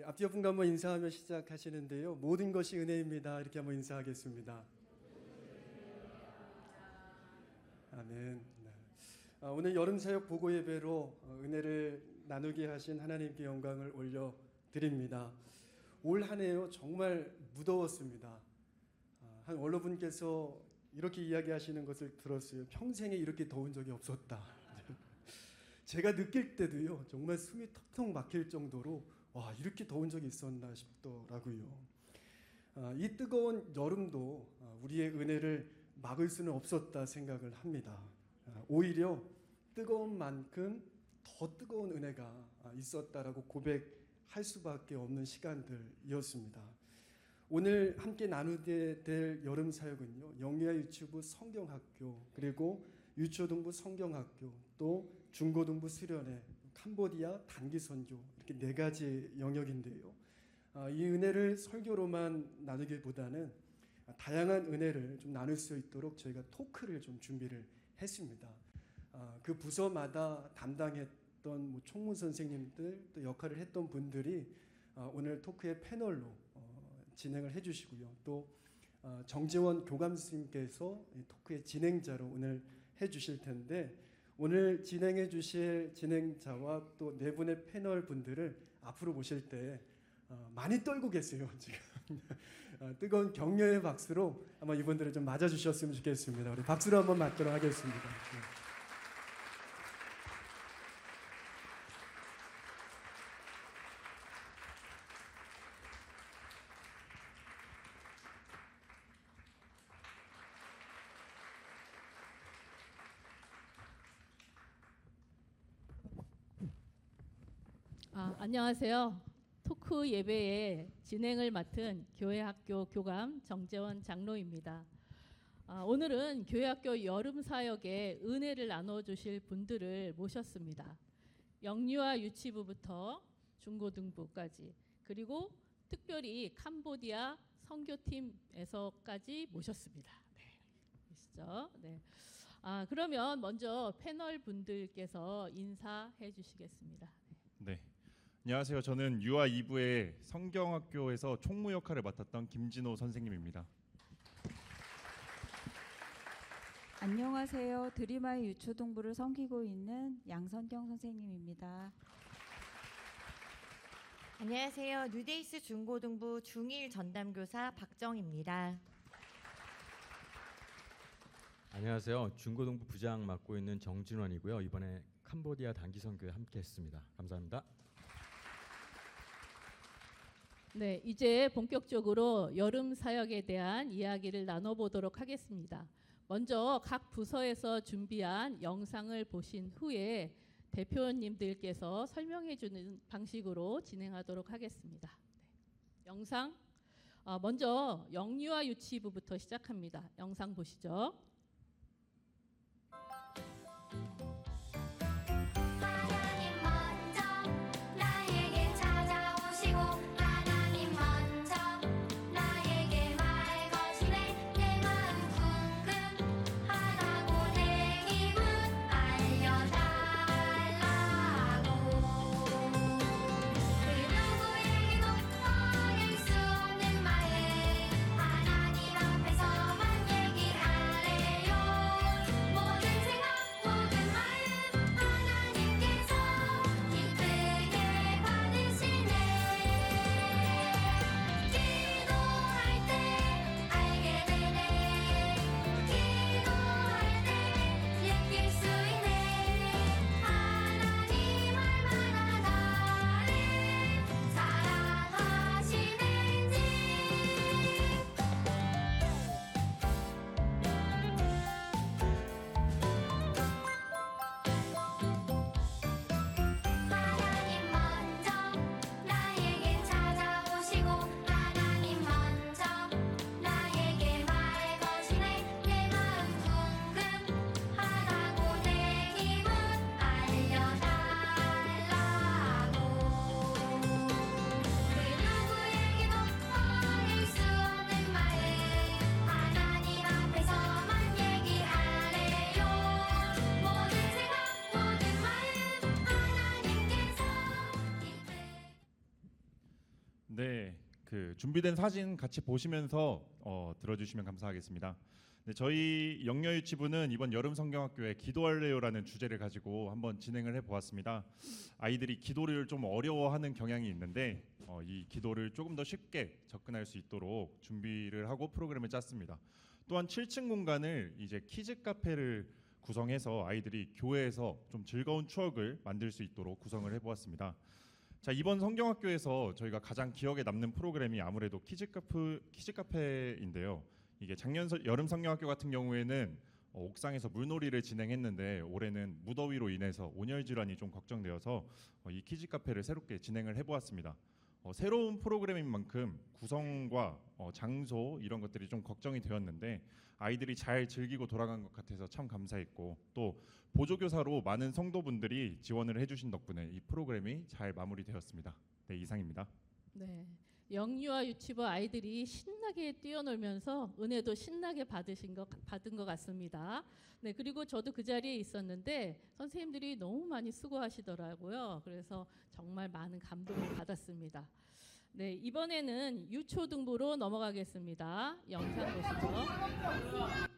앞뒤 분과 한번 인사하며 시작하시는데요. 모든 것이 은혜입니다. 이렇게 한번 인사하겠습니다. 아멘. 오늘 여름 사역 보고 예배로 은혜를 나누게 하신 하나님께 영광을 올려드립니다. 올 한 해요 정말 무더웠습니다. 한 원로분께서 이렇게 이야기하시는 것을 들었어요. 평생에 이렇게 더운 적이 없었다. 제가 느낄 때도요 정말 숨이 턱턱 막힐 정도로 와 이렇게 더운 적이 있었나 싶더라고요. 이 뜨거운 여름도 우리의 은혜를 막을 수는 없었다 생각을 합니다. 오히려 뜨거운 만큼 더 뜨거운 은혜가 있었다라고 고백할 수밖에 없는 시간들이었습니다. 오늘 함께 나누게 될 여름 사역은요 영유아 유치부 성경학교 그리고 유초등부 성경학교 또 중고등부 수련회 캄보디아 단기선교 이렇게 네 가지 영역인데요. 이 은혜를 설교로만 나누기보다는 다양한 은혜를 좀 나눌 수 있도록 저희가 토크를 좀 준비를 했습니다. 그 부서마다 담당했던 총무 선생님들 또 역할을 했던 분들이 오늘 토크의 패널로 진행을 해주시고요. 또 정재원 교감 스님께서 토크의 진행자로 오늘 해주실 텐데 오늘 진행해 주실 진행자와 또 네 분의 패널 분들을 앞으로 모실 때 많이 떨고 계세요 지금. 뜨거운 격려의 박수로 아마 이분들을 좀 맞아주셨으면 좋겠습니다. 우리 박수로 한번 맞도록 하겠습니다. 안녕하세요. 토크 예배의 진행을 맡은 교회학교 교감 정재원 장로입니다. 오늘은 교회학교 여름 사역에 은혜를 나눠주실 분들을 모셨습니다. 영유아 유치부부터 중고등부까지 그리고 특별히 캄보디아 선교팀에서까지 모셨습니다. 네, 보시죠. 네. 그러면 먼저 패널 분들께서 인사해 주시겠습니다. 네. 안녕하세요. 저는 유아 2부의 성경학교에서 총무 역할을 맡았던 김진호 선생님입니다. 안녕하세요. 드림아이 유초등부를 섬기고 있는 양선경 선생님입니다. 안녕하세요. 뉴데이스 중고등부 중1 전담교사 박정입니다. 안녕하세요. 중고등부 부장 맡고 있는 정진원이고요. 이번에 캄보디아 단기선교에 함께했습니다. 감사합니다. 네, 이제 본격적으로 여름 사역에 대한 이야기를 나눠보도록 하겠습니다. 먼저 각 부서에서 준비한 영상을 보신 후에 대표님들께서 설명해 주는 방식으로 진행하도록 하겠습니다. 네. 영상 먼저 영유아 유치부부터 시작합니다. 영상 보시죠. 하나님 앞에서만 얘기할래 네, 그 준비된 사진 같이 보시면서 들어주시면 감사하겠습니다. 네, 저희 영여유치부는 이번 여름 성경학교에 기도할래요라는 주제를 가지고 한번 진행을 해보았습니다. 아이들이 기도를 좀 어려워하는 경향이 있는데 이 기도를 조금 더 쉽게 접근할 수 있도록 준비를 하고 프로그램을 짰습니다. 또한 7층 공간을 이제 키즈 카페를 구성해서 아이들이 교회에서 좀 즐거운 추억을 만들 수 있도록 구성을 해보았습니다. 자, 이번 성경학교에서 저희가 가장 기억에 남는 프로그램이 아무래도 키즈 카페인데요. 이게 작년 여름 성경학교 같은 경우에는 옥상에서 물놀이를 진행했는데 올해는 무더위로 인해서 온열 질환이 좀 걱정되어서 이 키즈 카페를 새롭게 진행을 해보았습니다. 새로운 프로그램인 만큼 구성과 장소 이런 것들이 좀 걱정이 되었는데 아이들이 잘 즐기고 돌아간 것 같아서 참 감사했고, 또 보조교사로 많은 성도분들이 지원을 해주신 덕분에 이 프로그램이 잘 마무리되었습니다. 네, 이상입니다. 네. 영유아 유치부 아이들이 신나게 뛰어놀면서 은혜도 신나게 받은 것 같습니다. 네, 그리고 저도 그 자리에 있었는데 선생님들이 너무 많이 수고하시더라고요. 그래서 정말 많은 감동을 받았습니다. 네, 이번에는 유초등부로 넘어가겠습니다. 영상 보시죠.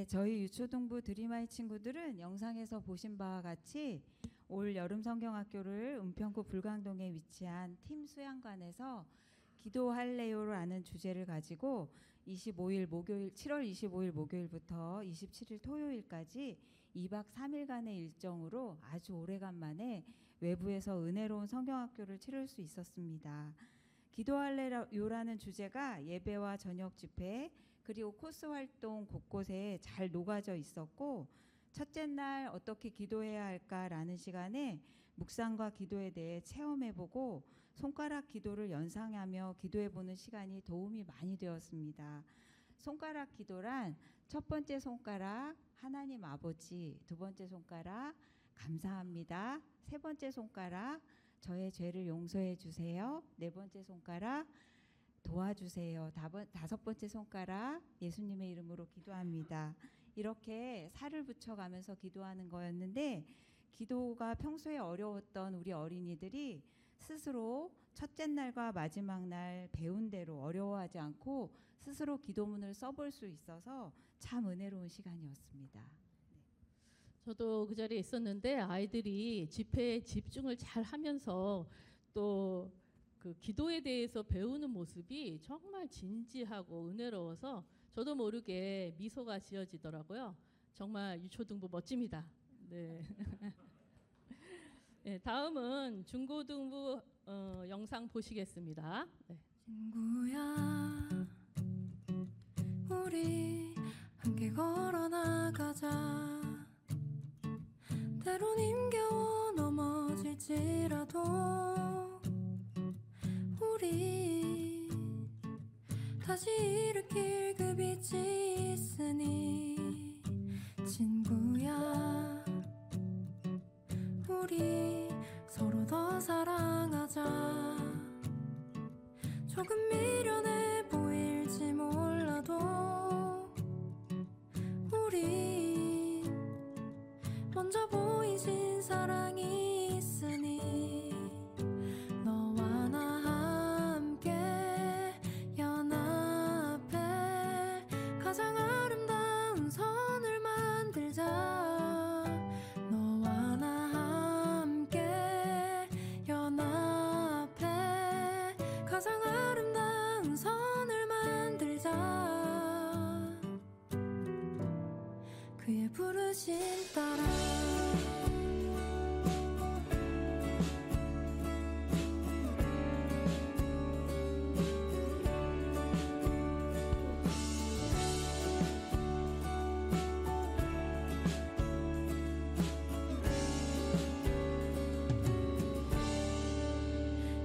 저희 유초등부 드림아이 친구들은 영상에서 보신 바와 같이 올 여름 성경학교를 은평구 불광동에 위치한 팀 수양관에서 기도할래요라는 주제를 가지고 25일 목요일 7월 25일 목요일부터 27일 토요일까지 2박 3일간의 일정으로 아주 오래간만에 외부에서 은혜로운 성경학교를 치를 수 있었습니다. 기도할래요라는 주제가 예배와 저녁 집회 그리고 코스 활동 곳곳에 잘 녹아져 있었고, 첫째 날 어떻게 기도해야 할까라는 시간에 묵상과 기도에 대해 체험해보고 손가락 기도를 연상하며 기도해보는 시간이 도움이 많이 되었습니다. 손가락 기도란 첫 번째 손가락 하나님 아버지, 두 번째 손가락 감사합니다, 세 번째 손가락 저의 죄를 용서해 주세요, 네 번째 손가락 도와주세요, 다섯 번째 손가락 예수님의 이름으로 기도합니다. 이렇게 살을 붙여가면서 기도하는 거였는데, 기도가 평소에 어려웠던 우리 어린이들이 스스로 첫째 날과 마지막 날 배운 대로 어려워하지 않고 스스로 기도문을 써볼 수 있어서 참 은혜로운 시간이었습니다. 저도 그 자리에 있었는데 아이들이 집회에 집중을 잘 하면서 또 그 기도에 대해서 배우는 모습이 정말 진지하고 은혜로워서 저도 모르게 미소가 지어지더라고요. 정말 유초등부 멋집니다. 네. 네, 다음은 중고등부 영상 보시겠습니다. 네. 친구야, 우리 함께 걸어나가자. 때론 힘겨워 넘어질지라도 우리 다시 일으킬 그 빛이 있으니, 친구야, 우리 서로 더 사랑하자. 조금 미련해 보일지 몰라도 우리 먼저 보이신 사랑이 있으니 너와 나 함께 연합해 가장 아름다운 선을 만들자. 너와 나 함께 연합해 가장 아름다운 선을 만들자. 그의 부르심 따라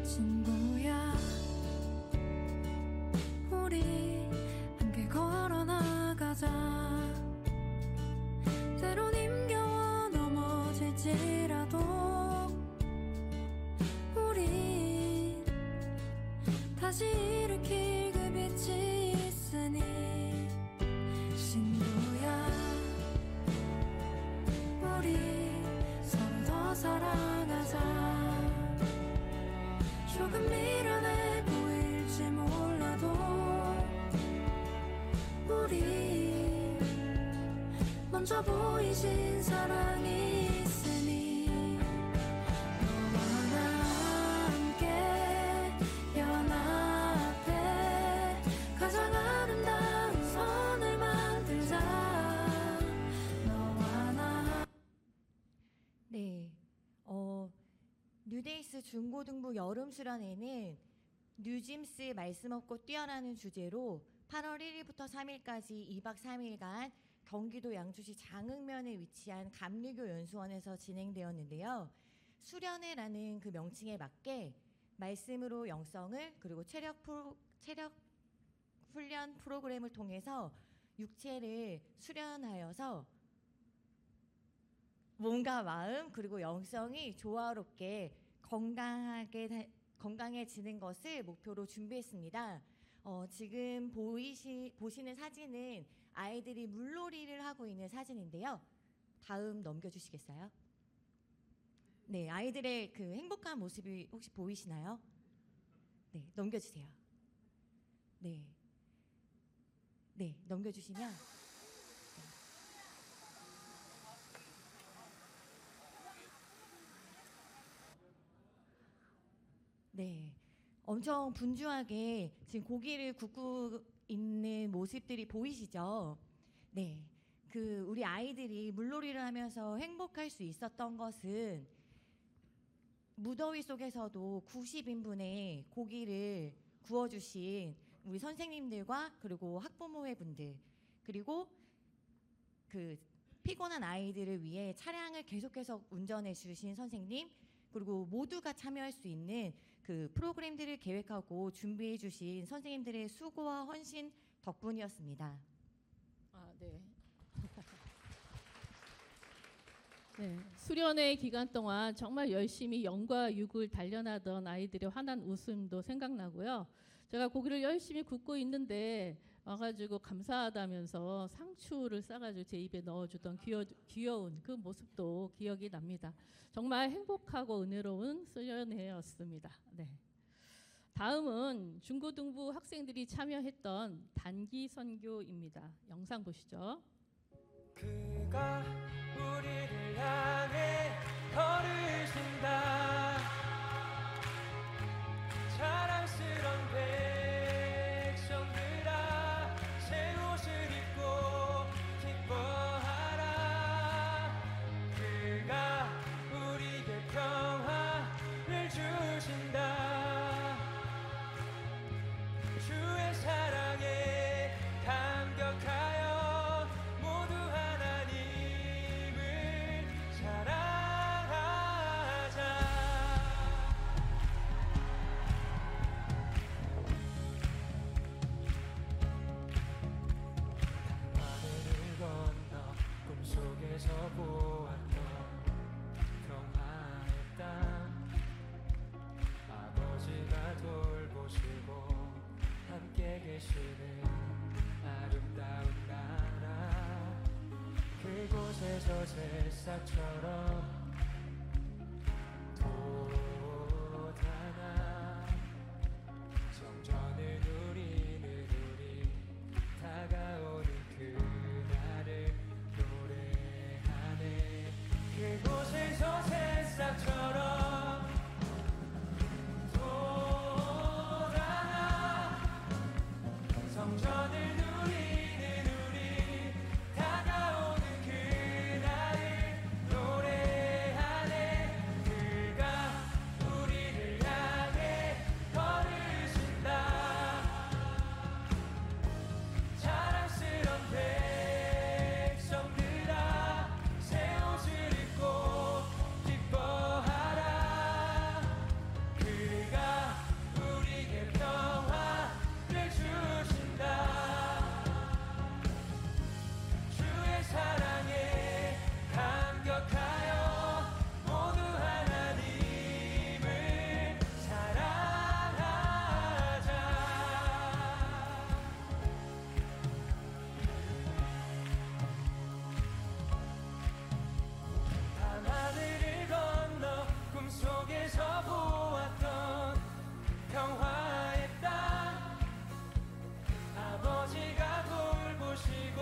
친구야, 우리 함께 걸어나가자. 때론 힘겨워 넘어질지라도 우리 다시 일으킬 그 빛이 있으니 친구야, 우리 서로 더 사랑하자. 조금 미련해 보일지 몰라도 우리 먼저 보이신 사랑이 있으니 너와 나 함께 연합해 가장 아름다운 선을 만들자. 너와 나. 네, 뉴데이스 중고등부 여름 수련회는 뉴짐스 말씀 없고 뛰어나는 주제로 8월 1일부터 3일까지 2박 3일간 경기도 양주시 장흥면에 위치한 감리교 연수원에서 진행되었는데요. 수련회라는 그 명칭에 맞게 말씀으로 영성을, 그리고 체력 훈련 프로그램을 통해서 육체를 수련하여서 몸과 마음 그리고 영성이 조화롭게 건강해지는 것을 목표로 준비했습니다. 지금 보시는 사진은 아이들이 물놀이를 하고 있는 사진인데요. 다음 넘겨주시겠어요? 네, 아이들의 그 행복한 모습이 혹시 보이시나요? 네, 넘겨주세요. 네, 네, 넘겨주시면. 네, 엄청 분주하게 지금 고기를 굽고 있는 모습들이 보이시죠? 네, 그 우리 아이들이 물놀이를 하면서 행복할 수 있었던 것은 무더위 속에서도 90인분의 고기를 구워주신 우리 선생님들과 그리고 학부모회 분들, 그리고 그 피곤한 아이들을 위해 차량을 계속해서 운전해 주신 선생님, 그리고 모두가 참여할 수 있는 그 프로그램들을 계획하고 준비해 주신 선생님들의 수고와 헌신 덕분이었습니다. 네. 네, 수련회 기간 동안 정말 열심히 영과 육을 단련하던 아이들의 환한 웃음도 생각나고요. 제가 고기를 열심히 굽고 있는데 와가지고 감사하다면서 상추를 싸가지고 제 입에 넣어주던 귀여운 그 모습도 기억이 납니다. 정말 행복하고 은혜로운 수련회였습니다. 네. 다음은 중고등부 학생들이 참여했던 단기 선교입니다. 영상 보시죠. 그가 우리를 향해 걸으신다. 자랑스런 백성들아, 새 옷을 입고 기뻐하라. 그가 우리에게 평화를 주신다. 주의 사랑에 감격하여 모두 하나님을 사랑하라. 그곳에서 새싹처럼 돋아나 성전을 누리는 우리 다가오는 그날을 노래하네 그곳에서 새싹처럼 돋아나 성전을 누리는 우리 다가오는 그날을 노래하네 그가 우리를 향해 걸으신다 자랑스런 백성들아 새 옷을 입고 기뻐하라 그가 우리에게 평화를 주신다 주의 사랑에 감격하여 모두 하나님을 사랑하자 밤하늘을 건너 꿈속에서 보았던 평화의 땅 아버지가 돌보시고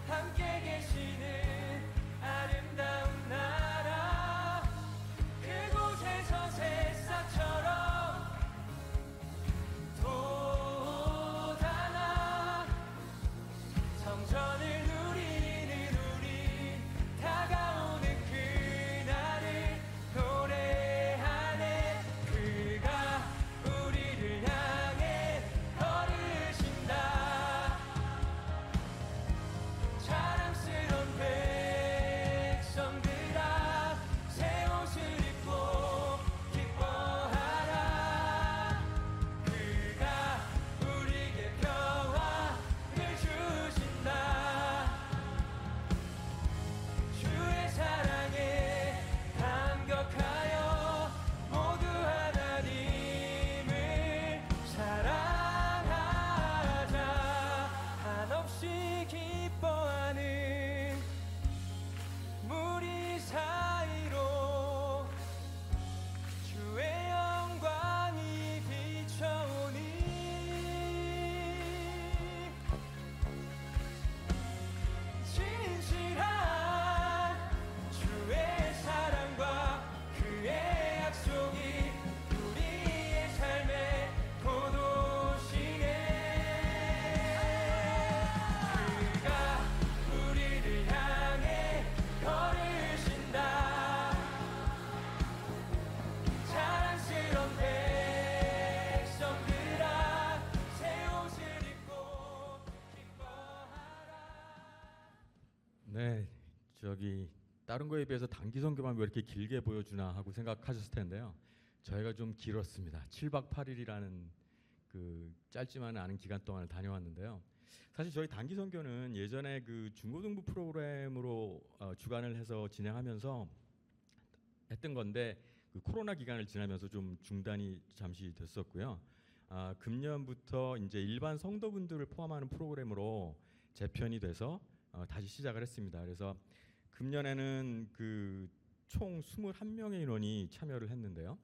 함께 계시는 아름다운 나라 그곳에서 새싹처럼 돋아나 성전을 누리는 우리 다가오는 그날을 노래하네 그가 우리를 향해 걸으신다 자랑스런 백성들아 새 옷을 입고 기뻐하라 그가 우리에게 평화를 주신다 주의 사랑에 감격하여 모두 하나님을 사랑하자 한없이 기뻐하는 무리 사이로 주의 영광이 비춰오니 진실한 주의 사랑과 그의 약속이 우리의 삶의 포도시네 그가 우리를 향해 걸으신다 자랑스런 백성들아 새 옷을 입고 기뻐하라 네, 저기 다른 거에 비해서 단기 선교만 왜 이렇게 길게 보여주나 하고 생각하셨을 텐데요. 저희가 좀 길었습니다. 7박 8일이라는 그 짧지만 않은 기간 동안을 다녀왔는데요. 사실 저희 단기 선교는 예전에 그 중고등부 프로그램으로 주관을 해서 진행하면서 했던 건데 그 코로나 기간을 지나면서 좀 중단이 잠시 됐었고요. 금년부터 이제 일반 성도분들을 포함하는 프로그램으로 재편이 돼서 다시 시작을 했습니다. 그래서 금년에는 그 총 21명의 인원이 참여를 했는데요.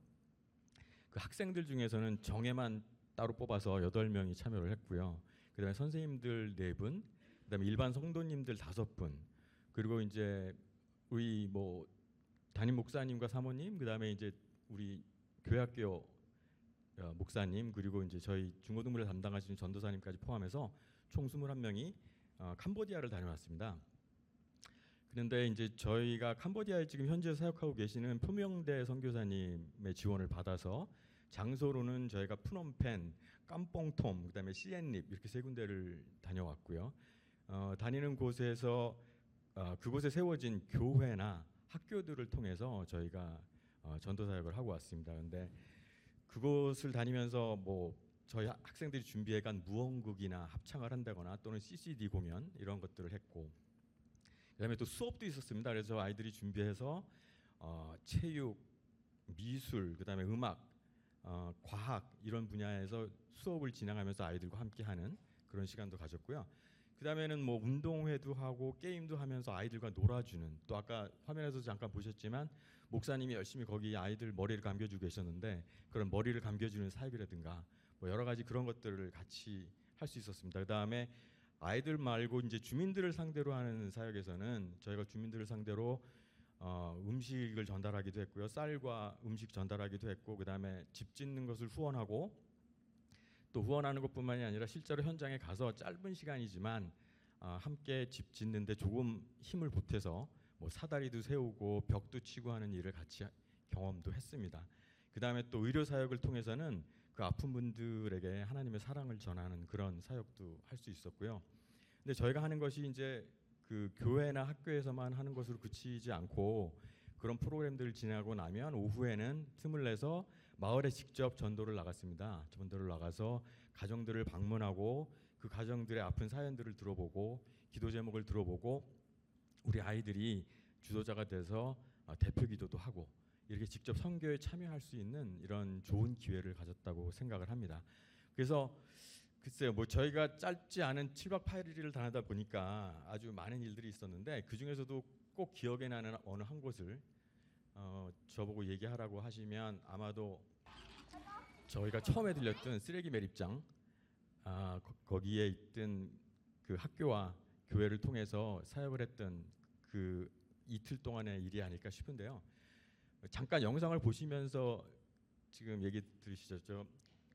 그 학생들 중에서는 정예만 따로 뽑아서 8명이 참여를 했고요. 그다음에 선생님들 4분, 그다음에 일반 성도님들 5분, 그리고 이제 우리 뭐 담임 목사님과 사모님, 그다음에 이제 우리 교회학교 목사님, 그리고 이제 저희 중고등부를 담당하시는 전도사님까지 포함해서 총 21명이 캄보디아를 다녀왔습니다. 그런데 이제 저희가 캄보디아에 지금 현재 사역하고 계시는 표명대 선교사님의 지원을 받아서 장소로는 저희가 푸놈펜, 깜뽕톰, 그다음에 시엔립 이렇게 3군데를 다녀왔고요. 다니는 곳에서 그곳에 세워진 교회나 학교들을 통해서 저희가 전도 사역을 하고 왔습니다. 그런데 그곳을 다니면서 뭐 저희 학생들이 준비해간 무언극이나 합창을 한다거나 또는 CCD 공연 이런 것들을 했고, 그다음에 또 수업도 있었습니다. 그래서 아이들이 준비해서 체육, 미술, 그다음에 음악, 과학 이런 분야에서 수업을 진행하면서 아이들과 함께하는 그런 시간도 가졌고요. 그다음에는 뭐 운동회도 하고 게임도 하면서 아이들과 놀아주는, 또 아까 화면에서 잠깐 보셨지만 목사님이 열심히 거기 아이들 머리를 감겨주고 계셨는데 그런 머리를 감겨주는 사역이라든가 뭐 여러 가지 그런 것들을 같이 할 수 있었습니다. 그다음에 아이들 말고 이제 주민들을 상대로 하는 사역에서는 저희가 주민들을 상대로 음식을 전달하기도 했고요. 쌀과 음식 전달하기도 했고, 그다음에 집 짓는 것을 후원하고, 또 후원하는 것뿐만이 아니라 실제로 현장에 가서 짧은 시간이지만 함께 집 짓는데 조금 힘을 보태서 뭐 사다리도 세우고 벽도 치고 하는 일을 같이 경험도 했습니다. 그다음에 또 의료 사역을 통해서는 그 아픈 분들에게 하나님의 사랑을 전하는 그런 사역도 할 수 있었고요. 근데 저희가 하는 것이 이제 그 교회나 학교에서만 하는 것으로 그치지 않고 그런 프로그램들을 진행하고 나면 오후에는 틈을 내서 마을에 직접 전도를 나갔습니다. 전도를 나가서 가정들을 방문하고 그 가정들의 아픈 사연들을 들어보고 기도 제목을 들어보고 우리 아이들이 주도자가 돼서 대표 기도도 하고 이렇게 직접 선교에 참여할 수 있는 이런 좋은 기회를 가졌다고 생각을 합니다. 그래서 글쎄요, 뭐 저희가 짧지 않은 7박 8일을 다니다 보니까 아주 많은 일들이 있었는데 그 중에서도 꼭 기억에 나는 어느 한 곳을 저보고 얘기하라고 하시면 아마도 저희가 처음에 들렸던 쓰레기 매립장, 거기에 있던 그 학교와 교회를 통해서 사역을 했던 그 이틀 동안의 일이 아닐까 싶은데요. 잠깐 영상을 보시면서 지금 얘기 들으시죠.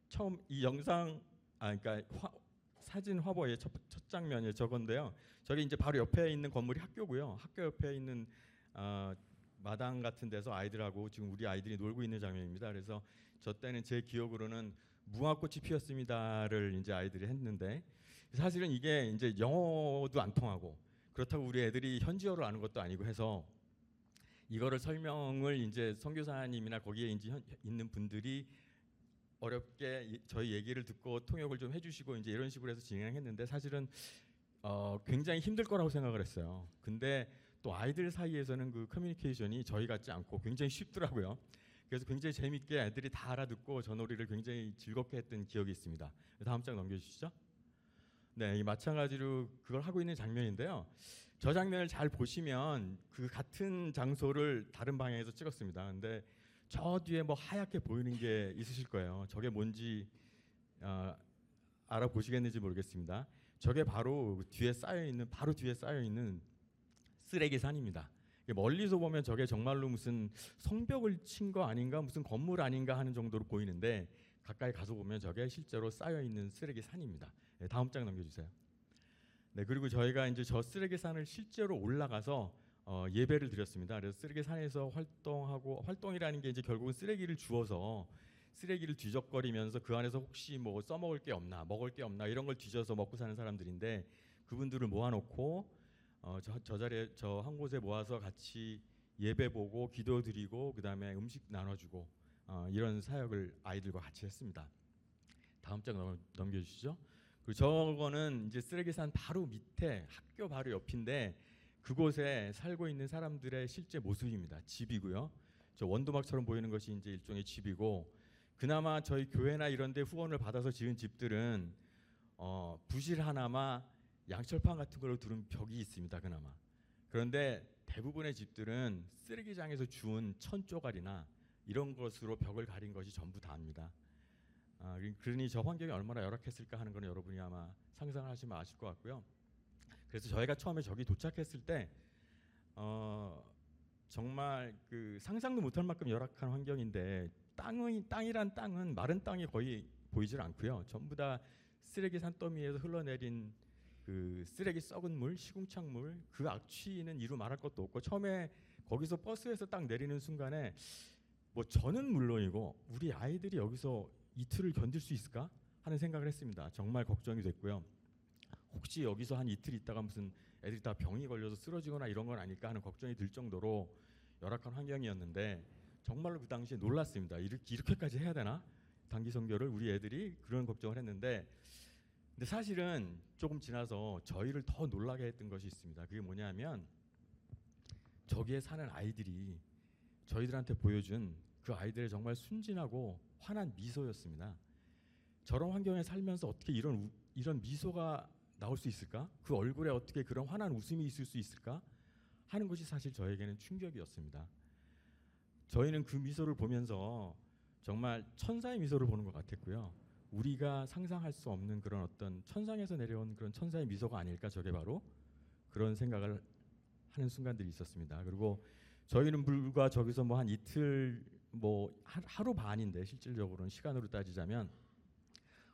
처음 이 영상, 그러니까 사진 화보의 첫 장면이 저건데요. 저기 이제 바로 옆에 있는 건물이 학교고요. 학교 옆에 있는 마당 같은 데서 아이들하고 지금 우리 아이들이 놀고 있는 장면입니다. 그래서 저 때는 제 기억으로는 무화꽃이 피었습니다를 이제 아이들이 했는데 사실은 이게 이제 영어도 안 통하고 그렇다고 우리 애들이 현지어를 아는 것도 아니고 해서 이거를 설명을 이제 선교사님이나 거기에 이제 있는 분들이 어렵게 저희 얘기를 듣고 통역을 좀 해주시고 이제 이런 식으로 해서 진행했는데 사실은 굉장히 힘들 거라고 생각을 했어요. 근데 또 아이들 사이에서는 그 커뮤니케이션이 저희 같지 않고 굉장히 쉽더라고요. 그래서 굉장히 재밌게 애들이 다 알아듣고 저 놀이를 굉장히 즐겁게 했던 기억이 있습니다. 다음 장 넘겨주시죠. 네, 이 마찬가지로 그걸 하고 있는 장면인데요. 저 장면을 잘 보시면 그 같은 장소를 다른 방향에서 찍었습니다. 근데 저 뒤에 뭐 하얗게 보이는 게 있으실 거예요. 저게 뭔지 알아보시겠는지 모르겠습니다. 저게 바로 뒤에 쌓여 있는 쓰레기 산입니다. 멀리서 보면 저게 정말로 무슨 성벽을 친 거 아닌가, 무슨 건물 아닌가 하는 정도로 보이는데 가까이 가서 보면 저게 실제로 쌓여 있는 쓰레기 산입니다. 네, 다음 장 넘겨주세요. 네, 그리고 저희가 이제 저 쓰레기 산을 실제로 올라가서 예배를 드렸습니다. 그래서 쓰레기 산에서 활동이라는 게 이제 결국은 쓰레기를 주워서 쓰레기를 뒤적거리면서 그 안에서 혹시 뭐 써먹을 게 없나, 먹을 게 없나 이런 걸 뒤져서 먹고 사는 사람들인데 그분들을 모아놓고 저 자리에 저 한 곳에 모아서 같이 예배 보고 기도 드리고 그 다음에 음식 나눠주고 이런 사역을 아이들과 같이 했습니다. 다음 장 넘겨주시죠. 그리고 저거는 이제 쓰레기산 바로 밑에 학교 바로 옆인데 그곳에 살고 있는 사람들의 실제 모습입니다. 집이고요. 저 원두막처럼 보이는 것이 이제 일종의 집이고 그나마 저희 교회나 이런 데 후원을 받아서 지은 집들은 부실 하나마 양철판 같은 걸로 두른 벽이 있습니다. 그나마. 그런데 대부분의 집들은 쓰레기장에서 주운 천조각이나 이런 것으로 벽을 가린 것이 전부 다입니다. 그러니 저 환경이 얼마나 열악했을까 하는 건 여러분이 아마 상상하시면 아실 것 같고요. 그래서 저희가 처음에 저기 도착했을 때 정말 그 상상도 못할 만큼 열악한 환경인데 땅이란 땅은 마른 땅이 거의 보이질 않고요. 전부 다 쓰레기 산더미에서 흘러내린 그 쓰레기 썩은 물, 시궁창물, 그 악취는 이루 말할 것도 없고 처음에 거기서 버스에서 딱 내리는 순간에 뭐 저는 물론이고 우리 아이들이 여기서 이틀을 견딜 수 있을까 하는 생각을 했습니다. 정말 걱정이 됐고요. 혹시 여기서 한 이틀 있다가 무슨 애들이 다 병이 걸려서 쓰러지거나 이런 건 아닐까 하는 걱정이 들 정도로 열악한 환경이었는데 정말로 그 당시에 놀랐습니다. 이렇게까지 해야 되나? 단기 선교를 우리 애들이 그런 걱정을 했는데 근데 사실은 조금 지나서 저희를 더 놀라게 했던 것이 있습니다. 그게 뭐냐면 저기에 사는 아이들이 저희들한테 보여준 그 아이들의 정말 순진하고 환한 미소였습니다. 저런 환경에 살면서 어떻게 이런 미소가 나올 수 있을까? 그 얼굴에 어떻게 그런 환한 웃음이 있을 수 있을까? 하는 것이 사실 저에게는 충격이었습니다. 저희는 그 미소를 보면서 정말 천사의 미소를 보는 것 같았고요. 우리가 상상할 수 없는 그런 어떤 천상에서 내려온 그런 천사의 미소가 아닐까, 저게 바로 그런 생각을 하는 순간들이 있었습니다. 그리고 저희는 불과 저기서 뭐 한 이틀, 뭐 하루 반인데 실질적으로는 시간으로 따지자면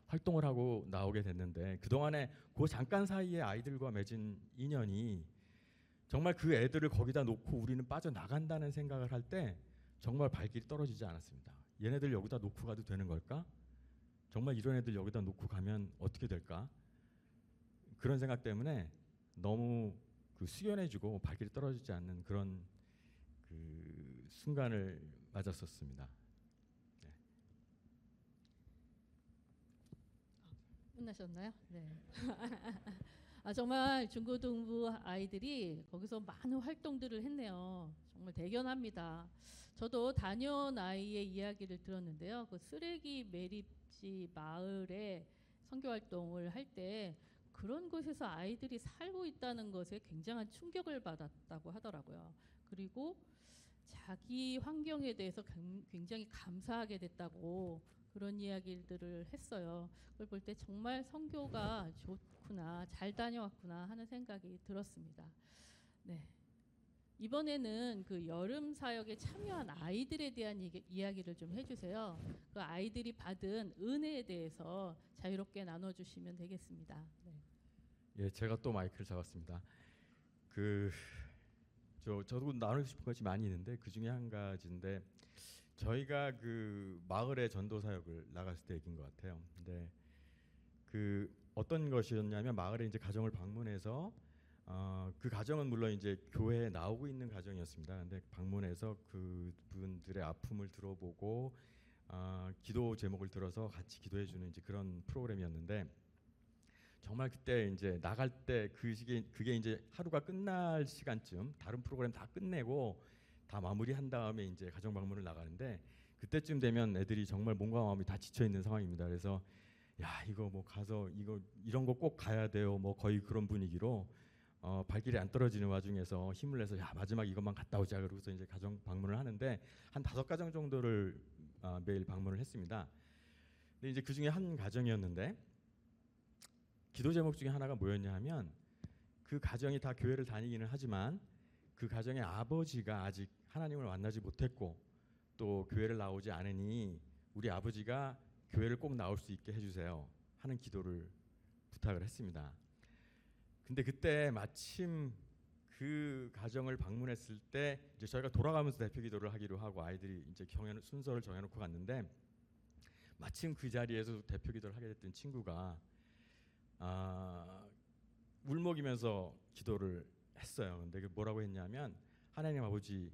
활동을 하고 나오게 됐는데, 그동안에 그 잠깐 사이에 아이들과 맺은 인연이 정말 그 애들을 거기다 놓고 우리는 빠져나간다는 생각을 할 때 정말 발길이 떨어지지 않았습니다. 얘네들 여기다 놓고 가도 되는 걸까? 정말 이런 애들 여기다 놓고 가면 어떻게 될까? 그런 생각 때문에 너무 그 숙연해지고 발길이 떨어지지 않는 그런 그 순간을 맞았었습니다. 네. 끝나셨나요? 네. 정말 중고등부 아이들이 거기서 많은 활동들을 했네요. 정말 대견합니다. 저도 다녀온 아이의 이야기를 들었는데요. 그 쓰레기 매립지 마을에 선교 활동을 할 때 그런 곳에서 아이들이 살고 있다는 것에 굉장한 충격을 받았다고 하더라고요. 그리고 자기 환경에 대해서 굉장히 감사하게 됐다고 그런 이야기들을 했어요. 그걸 볼 때 정말 선교가 좋구나, 잘 다녀왔구나 하는 생각이 들었습니다. 네. 이번에는 그 여름 사역에 참여한 아이들에 대한 이야기를 좀 해주세요. 그 아이들이 받은 은혜에 대해서 자유롭게 나눠주시면 되겠습니다. 네. 예, 제가 또 마이크를 잡았습니다. 저도 나누고 싶은 것이 많이 있는데 그 중에 한 가지인데, 저희가 그 마을에 전도 사역을 나갔을 때 얘기인 것 같아요. 근데 그 어떤 것이었냐면, 마을에 이제 가정을 방문해서 그 가정은 물론 이제 교회에 나오고 있는 가정이었습니다. 근데 방문해서 그분들의 아픔을 들어보고 기도 제목을 들어서 같이 기도해주는 이제 그런 프로그램이었는데, 정말 그때 이제 나갈 때 그게 이제 하루가 끝날 시간쯤, 다른 프로그램 다 끝내고 다 마무리한 다음에 이제 가정 방문을 나가는데, 그때쯤 되면 애들이 정말 몸과 마음이 다 지쳐 있는 상황입니다. 그래서 야, 이거 뭐 가서 이런 거 꼭 가야 돼요. 뭐 거의 그런 분위기로 발길이 안 떨어지는 와중에서 힘을 내서 야, 마지막 이것만 갔다 오자. 그러고서 이제 가정 방문을 하는데 한 5가정 정도를 매일 방문을 했습니다. 근데 이제 그 중에 한 가정이었는데, 기도 제목 중에 하나가 뭐였냐 하면, 그 가정이 다 교회를 다니기는 하지만 그 가정의 아버지가 아직 하나님을 만나지 못했고 또 교회를 나오지 않으니 우리 아버지가 교회를 꼭 나올 수 있게 해주세요 하는 기도를 부탁을 했습니다. 근데 그때 마침 그 가정을 방문했을 때 이제 저희가 돌아가면서 대표 기도를 하기로 하고 아이들이 이제 순서를 정해놓고 갔는데, 마침 그 자리에서 대표 기도를 하게 됐던 친구가 울먹이면서 기도를 했어요. 근데 그 뭐라고 했냐면, 하나님 아버지,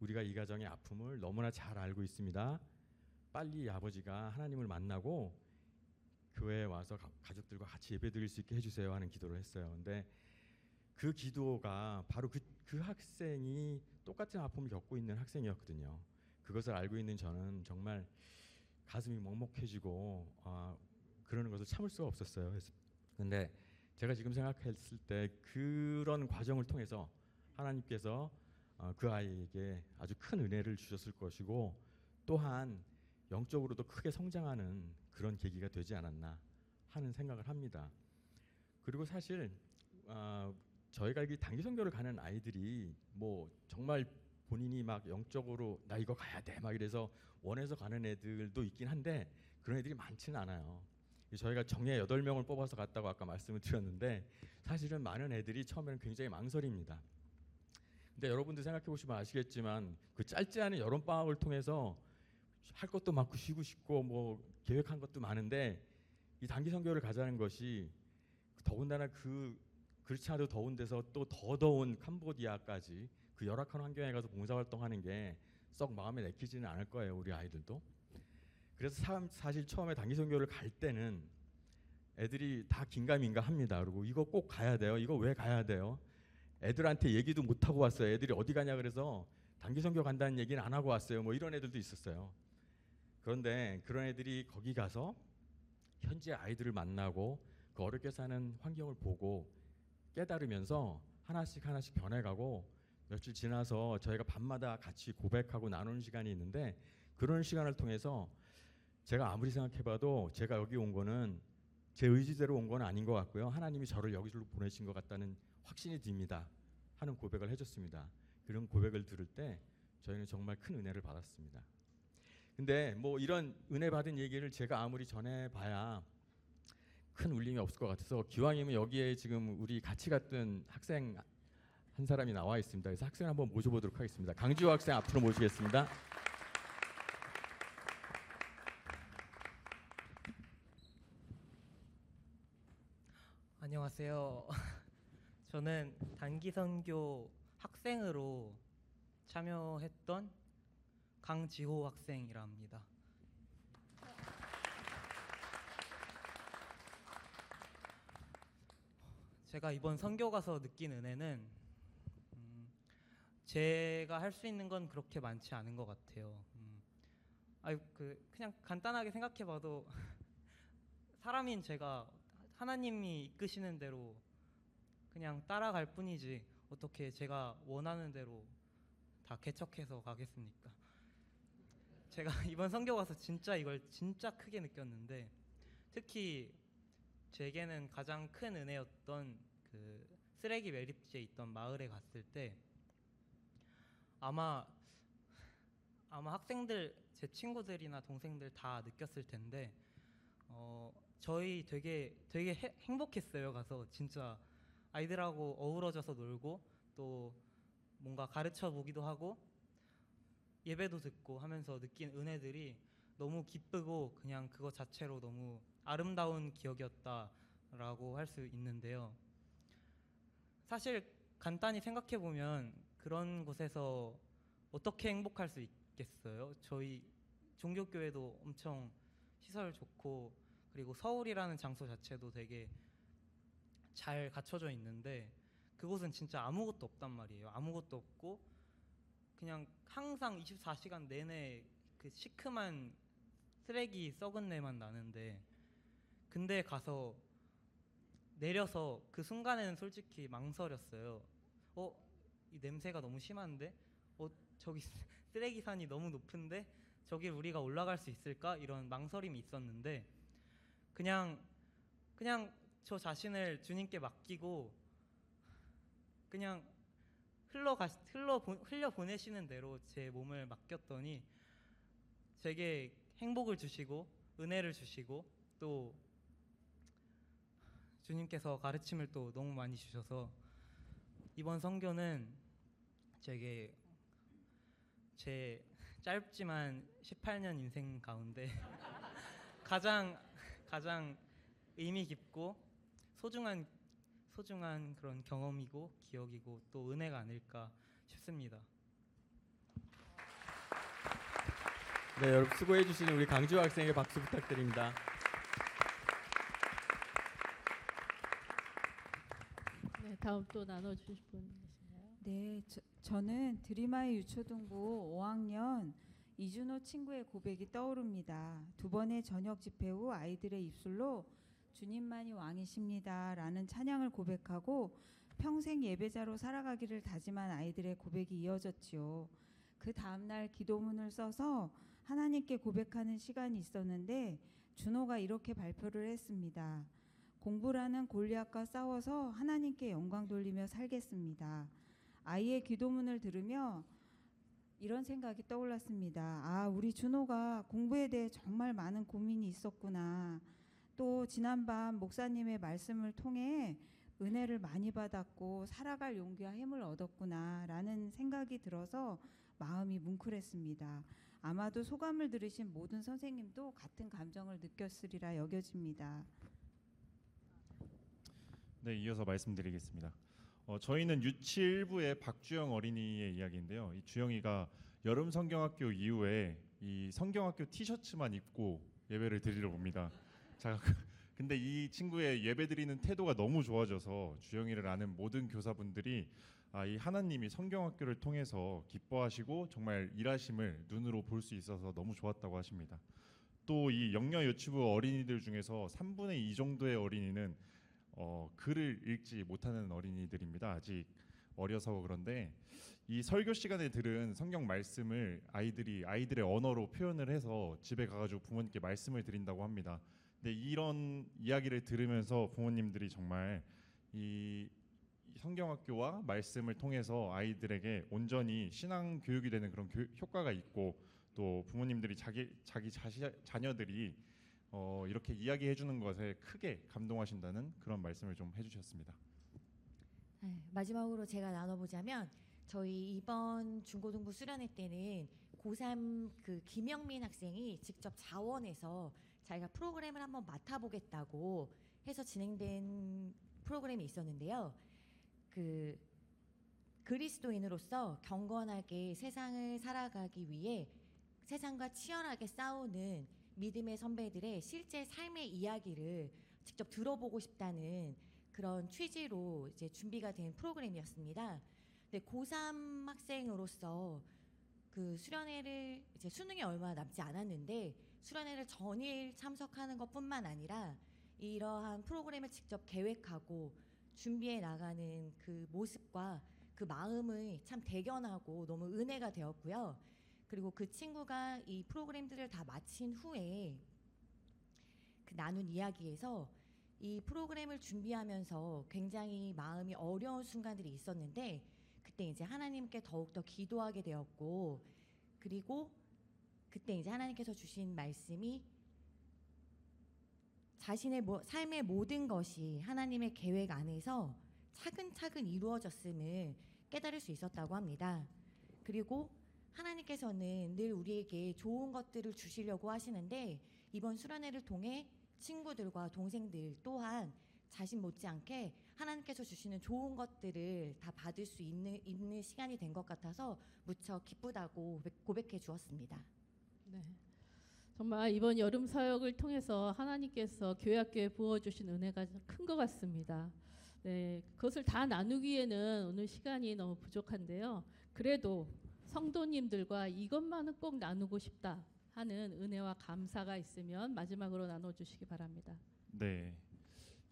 우리가 이 가정의 아픔을 너무나 잘 알고 있습니다. 빨리 아버지가 하나님을 만나고 교회에 와서 가족들과 같이 예배드릴 수 있게 해주세요 하는 기도를 했어요. 근데 그 기도가 바로 그 학생이 똑같은 아픔을 겪고 있는 학생이었거든요. 그것을 알고 있는 저는 정말 가슴이 먹먹해지고 그러는 것을 참을 수가 없었어요. 근데 제가 지금 생각했을 때 그런 과정을 통해서 하나님께서 그 아이에게 아주 큰 은혜를 주셨을 것이고, 또한 영적으로도 크게 성장하는 그런 계기가 되지 않았나 하는 생각을 합니다. 그리고 사실 저희가 이 단기 선교를 가는 아이들이 뭐 정말 본인이 막 영적으로 나 이거 가야 돼 막 이래서 원해서 가는 애들도 있긴 한데, 그런 애들이 많지는 않아요. 저희가 정예 8명을 뽑아서 갔다고 아까 말씀을 드렸는데, 사실은 많은 애들이 처음에는 굉장히 망설입니다. 근데 여러분들 생각해 보시면 아시겠지만, 그 짧지 않은 여름방학을 통해서 할 것도 많고 쉬고 싶고 뭐 계획한 것도 많은데, 이 단기 선교를 가자는 것이 더군다나 그렇지 않아도 더운 데서 또 더 더운 캄보디아까지 그 열악한 환경에 가서 봉사활동하는 게 썩 마음에 내키지는 않을 거예요, 우리 아이들도. 그래서 사실 처음에 단기 선교를 갈 때는 애들이 다 긴가민가합니다. 그리고 이거 꼭 가야 돼요. 이거 왜 가야 돼요? 애들한테 얘기도 못 하고 왔어요. 애들이 어디 가냐 그래서 단기 선교 간다는 얘기는 안 하고 왔어요. 뭐 이런 애들도 있었어요. 그런데 그런 애들이 거기 가서 현지 아이들을 만나고 그 어렵게 사는 환경을 보고 깨달으면서 하나씩 하나씩 변해가고 며칠 지나서 저희가 밤마다 같이 고백하고 나누는 시간이 있는데 그런 시간을 통해서 제가 아무리 생각해봐도 제가 여기 온 거는 제 의지대로 온 건 아닌 것 같고요. 하나님이 저를 여기로 보내신 것 같다는 확신이 듭니다. 하는 고백을 해줬습니다. 그런 고백을 들을 때 저희는 정말 큰 은혜를 받았습니다. 근데 뭐 이런 은혜 받은 얘기를 제가 아무리 전해봐야 큰 울림이 없을 것 같아서 기왕이면 여기에 지금 우리 같이 갔던 학생 한 사람이 나와 있습니다. 그래서 학생을 한번 모셔보도록 하겠습니다. 강지호 학생 앞으로 모시겠습니다. 안녕하세요. 저는 단기 선교 학생으로 참여했던 강지호 학생이라 합니다. 제가 이번 선교 가서 느낀 은혜는 제가 할 수 있는 건 그렇게 많지 않은 것 같아요. 그냥 간단하게 생각해봐도 사람인 제가 하나님이 이끄시는 대로 그냥 따라갈 뿐이지 어떻게 제가 원하는 대로 다 개척해서 가겠습니까? 제가 이번 선교 가서 진짜 이걸 진짜 크게 느꼈는데 특히 제게는 가장 큰 은혜였던 그 쓰레기 매립지에 있던 마을에 갔을 때 아마 학생들 제 친구들이나 동생들 다 느꼈을 텐데 저희 되게 행복했어요. 가서 진짜 아이들하고 어우러져서 놀고 또 뭔가 가르쳐 보기도 하고 예배도 듣고 하면서 느낀 은혜들이 너무 기쁘고 그냥 그거 자체로 너무 아름다운 기억이었다라고 할 수 있는데요. 사실 간단히 생각해 보면 그런 곳에서 어떻게 행복할 수 있겠어요? 저희 종교교회도 엄청 시설 좋고 그리고 서울이라는 장소 자체도 되게 잘 갖춰져 있는데 그곳은 진짜 아무것도 없단 말이에요. 아무것도 없고 그냥 항상 24시간 내내 그 시큼한 쓰레기 썩은 내만 나는데 근데 가서 내려서 그 순간에는 솔직히 망설였어요. 이 냄새가 너무 심한데? 저기 쓰레기산이 너무 높은데? 저길 우리가 올라갈 수 있을까? 이런 망설임이 있었는데 그냥 저 자신을 주님께 맡기고 그냥 흘려 보내시는 대로 제 몸을 맡겼더니 제게 행복을 주시고 은혜를 주시고 또 주님께서 가르침을 또 너무 많이 주셔서 이번 선교는 제게 제 짧지만 18년 인생 가운데 가장 의미 깊고 소중한 그런 경험이고 기억이고 또 은혜가 아닐까 싶습니다. 네, 여러분 수고해 주신 우리 강지호 학생에게 박수 부탁드립니다. 네, 다음 또 나눠주실 분 계신가요? 네, 저는 드림아이 유초등부 5학년 이준호 친구의 고백이 떠오릅니다. 두 번의 저녁 집회 후 아이들의 입술로 주님만이 왕이십니다 라는 찬양을 고백하고 평생 예배자로 살아가기를 다짐한 아이들의 고백이 이어졌지요. 그 다음날 기도문을 써서 하나님께 고백하는 시간이 있었는데 준호가 이렇게 발표를 했습니다. 공부라는 골리앗과 싸워서 하나님께 영광 돌리며 살겠습니다. 아이의 기도문을 들으며 이런 생각이 떠올랐습니다. 우리 준호가 공부에 대해 정말 많은 고민이 있었구나. 또 지난밤 목사님의 말씀을 통해 은혜를 많이 받았고 살아갈 용기와 힘을 얻었구나 라는 생각이 들어서 마음이 뭉클했습니다. 아마도 소감을 들으신 모든 선생님도 같은 감정을 느꼈으리라 여겨집니다. 네, 이어서 말씀드리겠습니다. 저희는 유치1부의 박주영 어린이의 이야기인데요. 이 주영이가 여름 성경학교 이후에 이 성경학교 티셔츠만 입고 예배를 드리러 옵니다. 자, 근데 이 친구의 예배 드리는 태도가 너무 좋아져서 주영이를 아는 모든 교사분들이 이 하나님이 성경학교를 통해서 기뻐하시고 정말 일하심을 눈으로 볼 수 있어서 너무 좋았다고 하십니다. 또 이 영여 유치부 어린이들 중에서 3분의 2 정도의 어린이는 글을 읽지 못하는 어린이들입니다. 아직 어려서 그런데 이 설교 시간에 들은 성경 말씀을 아이들의 언어로 표현을 해서 집에 가가지고 부모님께 말씀을 드린다고 합니다. 근데 이런 이야기를 들으면서 부모님들이 정말 이 성경학교와 말씀을 통해서 아이들에게 온전히 신앙 교육이 되는 그런 효과가 있고, 또 부모님들이 자녀들이 이렇게 이야기해 주는 것에 크게 감동하신다는 그런 말씀을 좀 해주셨습니다. 네, 마지막으로 제가 나눠보자면 저희 이번 중고등부 수련회 때는 고3 그 김영민 학생이 직접 자원해서 자기가 프로그램을 한번 맡아보겠다고 해서 진행된 프로그램이 있었는데요. 그 그리스도인으로서 경건하게 세상을 살아가기 위해 세상과 치열하게 싸우는 믿음의 선배들의 실제 삶의 이야기를 직접 들어보고 싶다는 그런 취지로 이제 준비가 된 프로그램이었습니다. 근데 고3 학생으로서 그 수련회를 이제 수능이 얼마 남지 않았는데 수련회를 전일 참석하는 것뿐만 아니라 이러한 프로그램을 직접 계획하고 준비해 나가는 그 모습과 그 마음이 참 대견하고 너무 은혜가 되었고요. 그리고 그 친구가 이 프로그램들을 다 마친 후에 그 나눈 이야기에서 이 프로그램을 준비하면서 굉장히 마음이 어려운 순간들이 있었는데 그때 이제 하나님께 더욱더 기도하게 되었고, 그리고 그때 이제 하나님께서 주신 말씀이 자신의 삶의 모든 것이 하나님의 계획 안에서 차근차근 이루어졌음을 깨달을 수 있었다고 합니다. 그리고 하나님께서는 늘 우리에게 좋은 것들을 주시려고 하시는데 이번 수련회를 통해 친구들과 동생들 또한 자신 못지않게 하나님께서 주시는 좋은 것들을 다 받을 수 있는 시간이 된 것 같아서 무척 기쁘다고 고백해 주었습니다. 네. 정말 이번 여름 사역을 통해서 하나님께서 교회 학교에 부어주신 은혜가 큰 것 같습니다. 네, 그것을 다 나누기에는 오늘 시간이 너무 부족한데요. 그래도 성도님들과 이것만은 꼭 나누고 싶다 하는 은혜와 감사가 있으면 마지막으로 나눠주시기 바랍니다. 네,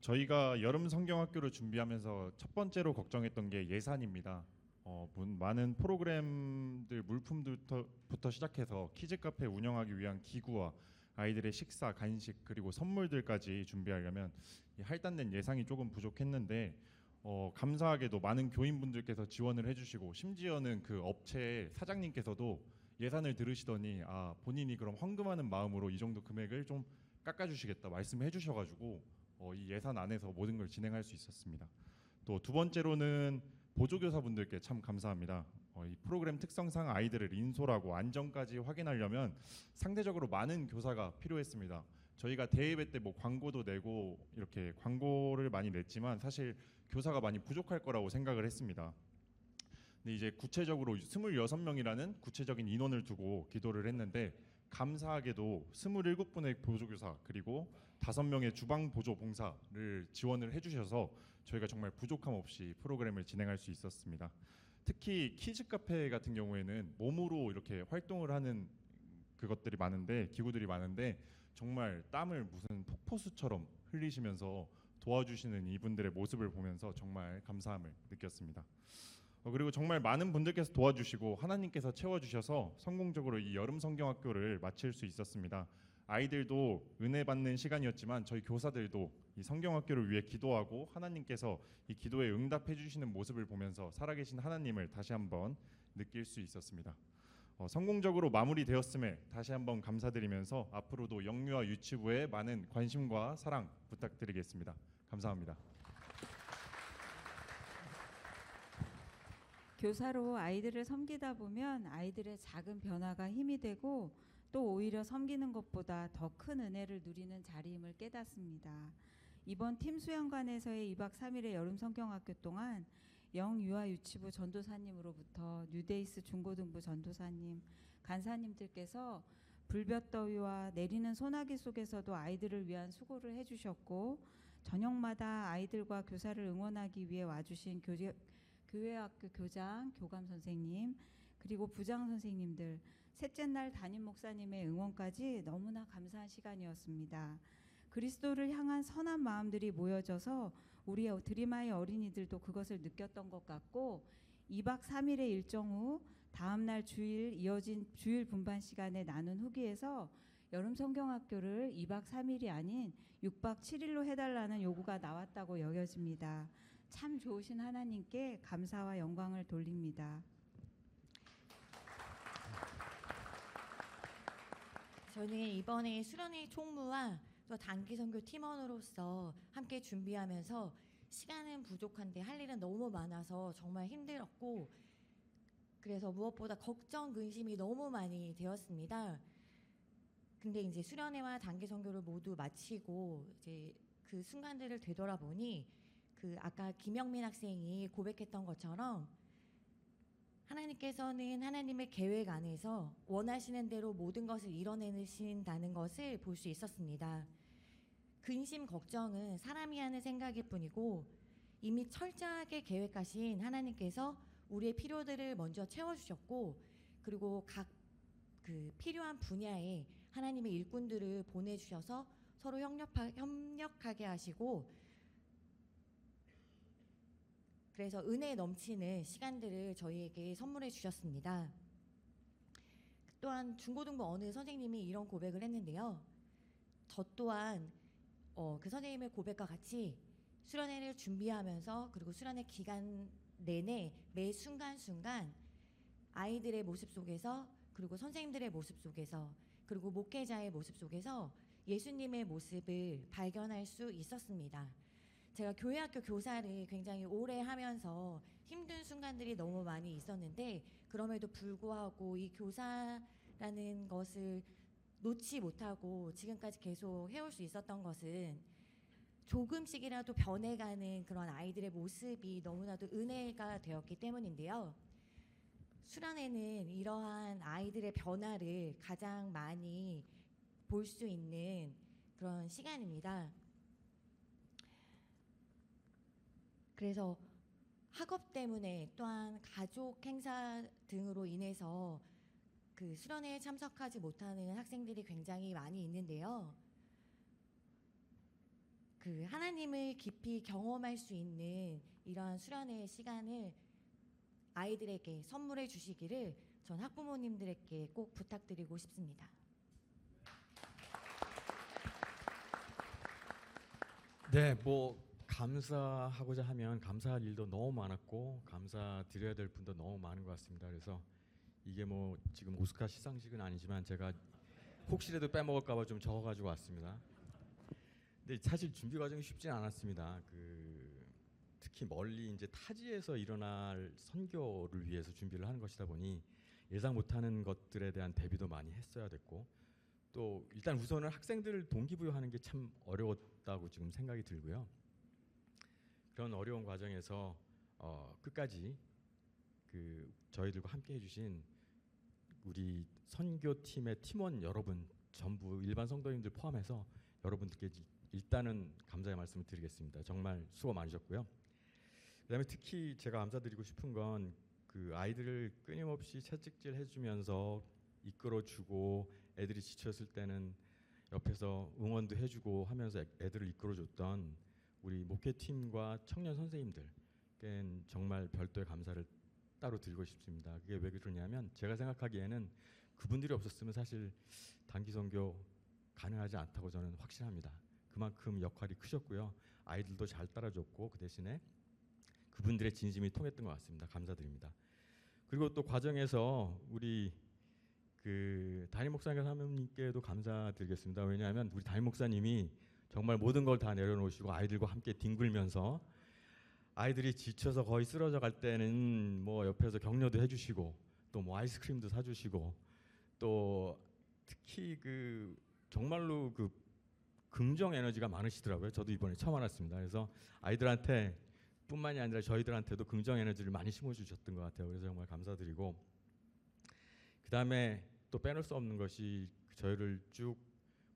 저희가 여름 성경학교를 준비하면서 첫 번째로 걱정했던 게 예산입니다. 많은 프로그램들 물품부터 시작해서 키즈 카페 운영하기 위한 기구와 아이들의 식사, 간식 그리고 선물들까지 준비하려면 이 할당된 예산이 조금 부족했는데 감사하게도 많은 교인분들께서 지원을 해주시고, 심지어는 그 업체 사장님께서도 예산을 들으시더니 본인이 그럼 헌금하는 마음으로 이 정도 금액을 좀 깎아주시겠다 말씀해 주셔가지고 이 예산 안에서 모든 걸 진행할 수 있었습니다. 또 두 번째로는 보조교사분들께 참 감사합니다. 이 프로그램 특성상 아이들을 인솔하고 안전까지 확인하려면 상대적으로 많은 교사가 필요했습니다. 저희가 대예배 때 뭐 광고도 내고 이렇게 광고를 많이 냈지만 사실 교사가 많이 부족할 거라고 생각을 했습니다. 근데 이제 구체적으로 26명이라는 구체적인 인원을 두고 기도를 했는데 감사하게도 27분의 보조교사 그리고 5명의 주방 보조 봉사를 지원을 해주셔서 저희가 정말 부족함 없이 프로그램을 진행할 수 있었습니다. 특히 키즈 카페 같은 경우에는 몸으로 이렇게 활동을 하는 그것들이 많은데 기구들이 많은데 정말 땀을 무슨 폭포수처럼 흘리시면서 도와주시는 이분들의 모습을 보면서 정말 감사함을 느꼈습니다. 그리고 정말 많은 분들께서 도와주시고 하나님께서 채워주셔서 성공적으로 이 여름 성경학교를 마칠 수 있었습니다. 아이들도 은혜 받는 시간이었지만 저희 교사들도 이 성경학교를 위해 기도하고 하나님께서 이 기도에 응답해 주시는 모습을 보면서 살아계신 하나님을 다시 한번 느낄 수 있었습니다. 성공적으로 마무리되었음에 다시 한번 감사드리면서 앞으로도 영유아 유치부에 많은 관심과 사랑 부탁드리겠습니다. 감사합니다. 교사로 아이들을 섬기다 보면 아이들의 작은 변화가 힘이 되고 또 오히려 섬기는 것보다 더 큰 은혜를 누리는 자리임을 깨닫습니다. 이번 팀 수양관에서의 2박 3일의 여름 성경학교 동안 영유아 유치부 전도사님으로부터 뉴데이스 중고등부 전도사님, 간사님들께서 불볕더위와 내리는 소나기 속에서도 아이들을 위한 수고를 해주셨고 저녁마다 아이들과 교사를 응원하기 위해 와주신 교회학교 교장, 교감 선생님 그리고 부장 선생님들 셋째 날 담임 목사님의 응원까지 너무나 감사한 시간이었습니다. 그리스도를 향한 선한 마음들이 모여져서 우리 드림아이 어린이들도 그것을 느꼈던 것 같고 2박 3일의 일정 후 다음 날 주일 이어진 주일 분반 시간에 나눈 후기에서 여름 성경학교를 2박 3일이 아닌 6박 7일로 해달라는 요구가 나왔다고 여겨집니다. 참 좋으신 하나님께 감사와 영광을 돌립니다. 저는 이번에 수련회 총무와 또 단기 선교 팀원으로서 함께 준비하면서 시간은 부족한데 할 일은 너무 많아서 정말 힘들었고, 그래서 무엇보다 걱정, 근심이 너무 많이 되었습니다. 근데 이제 수련회와 단기 선교를 모두 마치고 이제 그 순간들을 되돌아보니 그 아까 김영민 학생이 고백했던 것처럼 하나님께서는 하나님의 계획 안에서 원하시는 대로 모든 것을 이뤄내신다는 것을 볼 수 있었습니다. 근심, 걱정은 사람이 하는 생각일 뿐이고 이미 철저하게 계획하신 하나님께서 우리의 필요들을 먼저 채워주셨고, 그리고 각 그 필요한 분야에 하나님의 일꾼들을 보내주셔서 서로 협력하게 하시고, 그래서 은혜 넘치는 시간들을 저희에게 선물해 주셨습니다. 또한 중고등부 어느 선생님이 이런 고백을 했는데요. 저 또한 그 선생님의 고백과 같이 수련회를 준비하면서 그리고 수련회 기간 내내 매 순간순간 아이들의 모습 속에서, 그리고 선생님들의 모습 속에서, 그리고 목회자의 모습 속에서 예수님의 모습을 발견할 수 있었습니다. 제가 교회학교 교사를 굉장히 오래 하면서 힘든 순간들이 너무 많이 있었는데, 그럼에도 불구하고 이 교사라는 것을 놓지 못하고 지금까지 계속 해올 수 있었던 것은 조금씩이라도 변해가는 그런 아이들의 모습이 너무나도 은혜가 되었기 때문인데요. 수련회는 이러한 아이들의 변화를 가장 많이 볼 수 있는 그런 시간입니다. 그래서 학업 때문에 또한 가족 행사 등으로 인해서 그 수련회에 참석하지 못하는 학생들이 굉장히 많이 있는데요. 그 하나님을 깊이 경험할 수 있는 이러한 수련회의 시간을 아이들에게 선물해 주시기를 전 학부모님들에게 꼭 부탁드리고 싶습니다. 네, 뭐 감사하고자 하면 감사할 일도 너무 많았고 감사드려야 될 분도 너무 많은 것 같습니다. 그래서 이게 뭐 지금 오스카 시상식은 아니지만 제가 혹시라도 빼먹을까봐 좀 적어가지고 왔습니다. 근데 사실 준비 과정이 쉽지는 않았습니다. 특히 멀리 이제 타지에서 일어날 선교를 위해서 준비를 하는 것이다 보니 예상 못하는 것들에 대한 대비도 많이 했어야 됐고, 또 일단 우선은 학생들을 동기부여하는 게 참 어려웠다고 지금 생각이 들고요. 그런 어려운 과정에서 끝까지 저희들과 함께 해주신 우리 선교팀의 팀원 여러분, 전부 일반 성도님들 포함해서 여러분들께 일단은 감사의 말씀을 드리겠습니다. 정말 수고 많으셨고요. 그다음에 특히 제가 감사드리고 싶은 건 그 아이들을 끊임없이 채찍질 해주면서 이끌어주고, 애들이 지쳤을 때는 옆에서 응원도 해주고 하면서 애들을 이끌어줬던 우리 목회팀과 청년 선생님들께 정말 별도의 감사를 따로 드리고 싶습니다. 그게 왜 그러냐면 제가 생각하기에는 그분들이 없었으면 사실 단기 선교 가능하지 않다고 저는 확신합니다. 그만큼 역할이 크셨고요. 아이들도 잘 따라줬고 그 대신에 그분들의 진심이 통했던 것 같습니다. 감사드립니다. 그리고 또 과정에서 우리 담임 목사님 사모님께도 감사드리겠습니다. 왜냐하면 우리 담임 목사님이 정말 모든 걸 다 내려놓으시고 아이들과 함께 뒹굴면서 아이들이 지쳐서 거의 쓰러져 갈 때는 뭐 옆에서 격려도 해주시고 또 뭐 아이스크림도 사주시고, 또 특히 정말로 긍정 에너지가 많으시더라고요. 저도 이번에 처음 알았습니다. 그래서 아이들한테 뿐만이 아니라 저희들한테도 긍정 에너지를 많이 심어주셨던 것 같아요. 그래서 정말 감사드리고, 그 다음에 또 빼놓을 수 없는 것이 저희를 쭉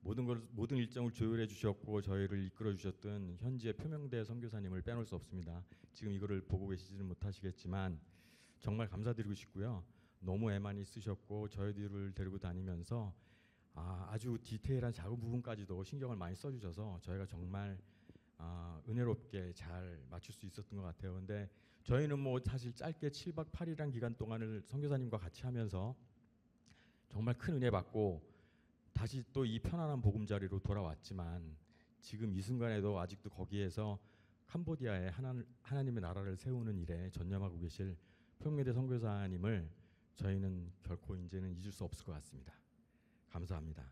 모든 일정을 조율해 주셨고 저희를 이끌어 주셨던 현지의 표명대 선교사님을 빼놓을 수 없습니다. 지금 이거를 보고 계시지는 못하시겠지만 정말 감사드리고 싶고요. 너무 애많이 쓰셨고 저희들을 데리고 다니면서 아주 디테일한 작은 부분까지도 신경을 많이 써주셔서 저희가 정말 은혜롭게 잘 맞출 수 있었던 것 같아요. 근데 저희는 뭐 사실 짧게 7박 8일이란 기간 동안을 선교사님과 같이 하면서 정말 큰 은혜 받고 다시 또 이 편안한 보금자리로 돌아왔지만 지금 이 순간에도 아직도 거기에서 캄보디아에 하나님의 나라를 세우는 일에 전념하고 계실 평미대 선교사님을 저희는 결코 이제는 잊을 수 없을 것 같습니다. 감사합니다.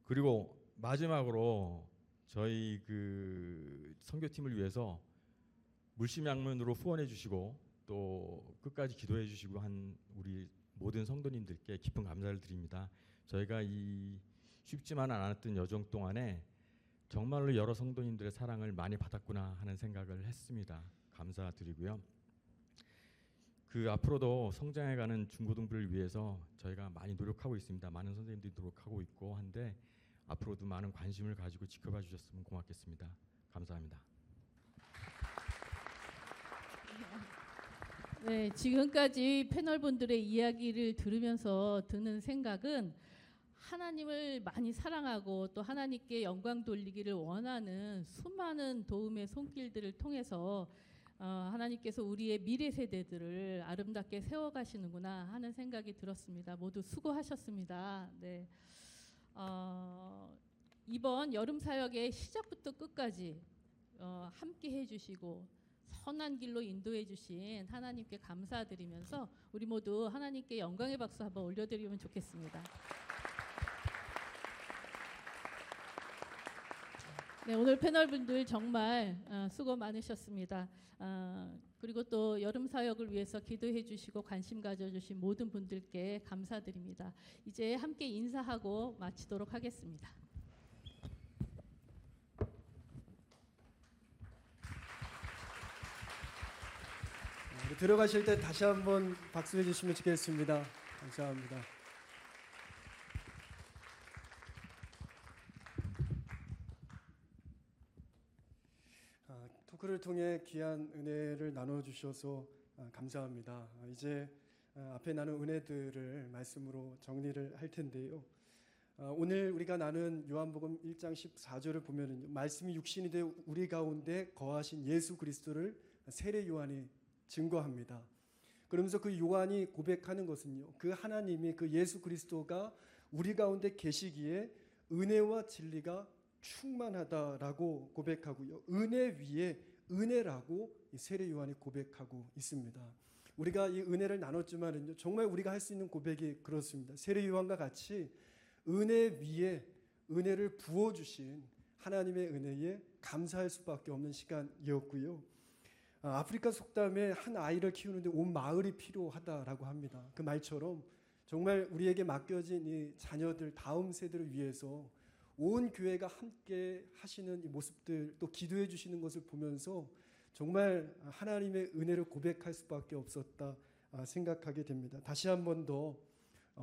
그리고 마지막으로 저희 그 선교팀을 위해서 물심양면으로 후원해 주시고 또 끝까지 기도해 주시고 한 우리 모든 성도님들께 깊은 감사를 드립니다. 저희가 이 쉽지만 않았던 여정 동안에 정말로 여러 성도님들의 사랑을 많이 받았구나 하는 생각을 했습니다. 감사드리고요. 그 앞으로도 성장해가는 중고등부를 위해서 저희가 많이 노력하고 있습니다. 많은 선생님들이 노력하고 있고 한데 앞으로도 많은 관심을 가지고 지켜봐 주셨으면 고맙겠습니다. 감사합니다. 네, 지금까지 패널분들의 이야기를 들으면서 드는 생각은 하나님을 많이 사랑하고 또 하나님께 영광 돌리기를 원하는 수많은 도움의 손길들을 통해서 하나님께서 우리의 미래 세대들을 아름답게 세워가시는구나 하는 생각이 들었습니다. 모두 수고하셨습니다. 네. 이번 여름 사역의 시작부터 끝까지 함께 해주시고 선한 길로 인도해 주신 하나님께 감사드리면서 우리 모두 하나님께 영광의 박수 한번 올려드리면 좋겠습니다. 네, 오늘 패널분들 정말 수고 많으셨습니다. 그리고 또 여름 사역을 위해서 기도해 주시고 관심 가져주신 모든 분들께 감사드립니다. 이제 함께 인사하고 마치도록 하겠습니다. 들어가실 때 다시 한번 박수해 주시면 좋겠습니다. 감사합니다. 토크를 통해 귀한 은혜를 나눠주셔서 감사합니다. 이제 앞에 나눈 은혜들을 말씀으로 정리를 할 텐데요. 오늘 우리가 나눈 요한복음 1장 14절을 보면 말씀이 육신이 되어 우리 가운데 거하신 예수 그리스도를 세례 요한이 증거합니다. 그러면서 그 요한이 고백하는 것은요, 그 하나님이 그 예수 그리스도가 우리 가운데 계시기에 은혜와 진리가 충만하다라고 고백하고요, 은혜 위에 은혜라고 이 세례 요한이 고백하고 있습니다. 우리가 이 은혜를 나눴지만은요, 정말 우리가 할 수 있는 고백이 그렇습니다. 세례 요한과 같이 은혜 위에 은혜를 부어 주신 하나님의 은혜에 감사할 수밖에 없는 시간이었고요. 아프리카 속담에 한 아이를 키우는데 온 마을이 필요하다라고 합니다. 그 말처럼 정말 우리에게 맡겨진 이 자녀들, 다음 세대를 위해서 온 교회가 함께 하시는 이 모습들, 또 기도해 주시는 것을 보면서 정말 하나님의 은혜를 고백할 수밖에 없었다 생각하게 됩니다. 다시 한 번 더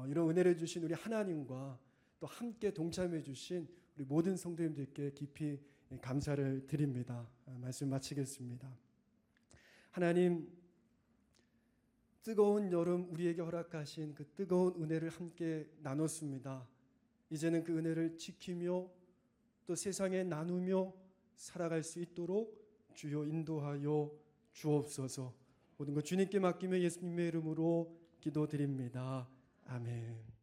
이런 은혜를 주신 우리 하나님과 또 함께 동참해 주신 우리 모든 성도님들께 깊이 감사를 드립니다. 말씀 마치겠습니다. 하나님, 뜨거운 여름 우리에게 허락하신 그 뜨거운 은혜를 함께 나눴습니다. 이제는 그 은혜를 지키며 또 세상에 나누며 살아갈 수 있도록 주여 인도하여 주옵소서. 모든 것 주님께 맡기며 예수님의 이름으로 기도드립니다. 아멘.